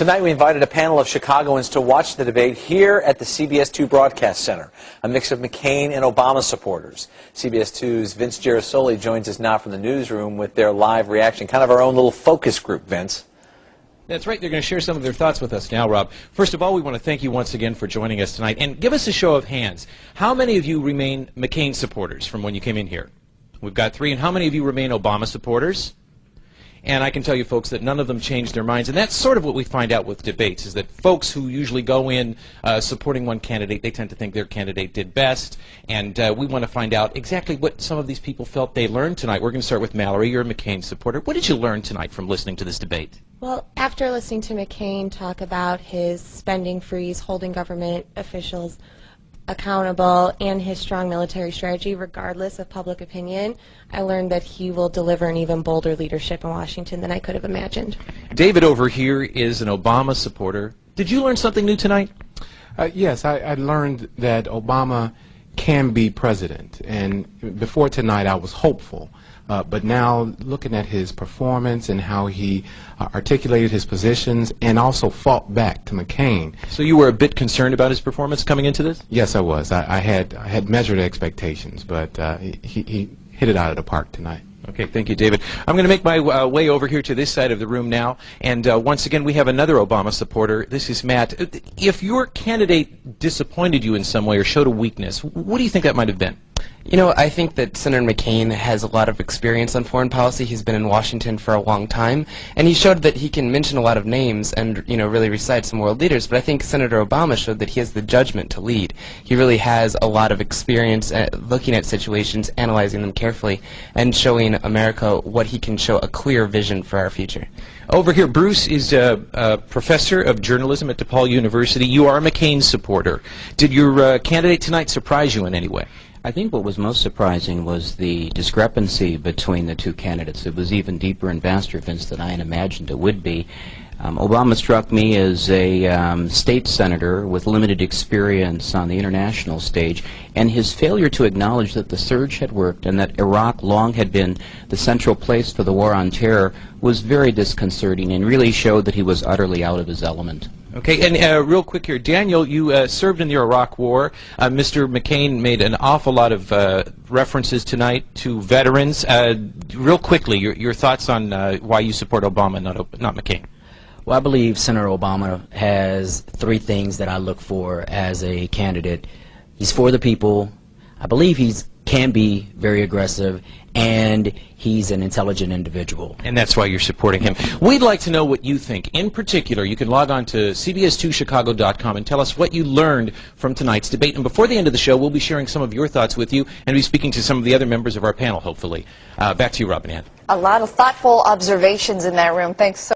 Tonight we invited a panel of Chicagoans to watch the debate here at the CBS 2 Broadcast Center, a mix of McCain and Obama supporters. CBS 2's Vince Gerasoli joins us now from the newsroom with their live reaction, kind of our own little focus group, Vince. That's right. They're going to share some of their thoughts with us now, Rob. First of all, we want to thank you once again for joining us tonight. And give us a show of hands. How many of you remain McCain supporters from when you came in here? We've got 3. And how many of you remain Obama supporters? And I can tell you, folks, that none of them changed their minds. And that's sort of what we find out with debates, is that folks who usually go in supporting one candidate, they tend to think their candidate did best. And we want to find out exactly what some of these people felt they learned tonight. We're going to start with Mallory. You're a McCain supporter. What did you learn tonight from listening to this debate? Well, after listening to McCain talk about his spending freeze, holding government officials accountable, and his strong military strategy regardless of public opinion, I learned that he will deliver an even bolder leadership in Washington than I could have imagined. David over here is an Obama supporter. Did you learn something new tonight? Yes, I learned that Obama can be president, and before tonight I was hopeful. But now, looking at his performance and how he articulated his positions and also fought back to McCain. So you were a bit concerned about his performance coming into this? Yes, I was. I had measured expectations, but he hit it out of the park tonight. Okay, thank you, David. I'm going to make my way over here to this side of the room now, and once again we have another Obama supporter. This is Matt. If your candidate disappointed you in some way or showed a weakness, what do you think that might have been? You know, I think that Senator McCain has a lot of experience on foreign policy. He's been in Washington for a long time, and he showed that he can mention a lot of names and, you know, really recite some world leaders. But I think Senator Obama showed that he has the judgment to lead. He really has a lot of experience at looking at situations, analyzing them carefully, and showing America what he can show a clear vision for our future. Over here, Bruce is a professor of journalism at DePaul University. You are a McCain supporter. Did your candidate tonight surprise you in any way? I think what was most surprising was the discrepancy between the two candidates. It was even deeper and vaster, Vince, than I had imagined it would be. Obama struck me as a state senator with limited experience on the international stage, and his failure to acknowledge that the surge had worked and that Iraq long had been the central place for the war on terror was very disconcerting and really showed that he was utterly out of his element. Okay, and real quick here, Daniel, you served in the Iraq War. Mr. McCain made an awful lot of references tonight to veterans. Real quickly, your thoughts on why you support Obama, not McCain. Well, I believe Senator Obama has 3 things that I look for as a candidate. He's for the people. I believe he can be very aggressive, and he's an intelligent individual. And that's why you're supporting him. We'd like to know what you think. In particular, you can log on to cbs2chicago.com and tell us what you learned from tonight's debate. And before the end of the show, we'll be sharing some of your thoughts with you and be speaking to some of the other members of our panel, hopefully. Back to you, Rob and Ann. A lot of thoughtful observations in that room. Thanks so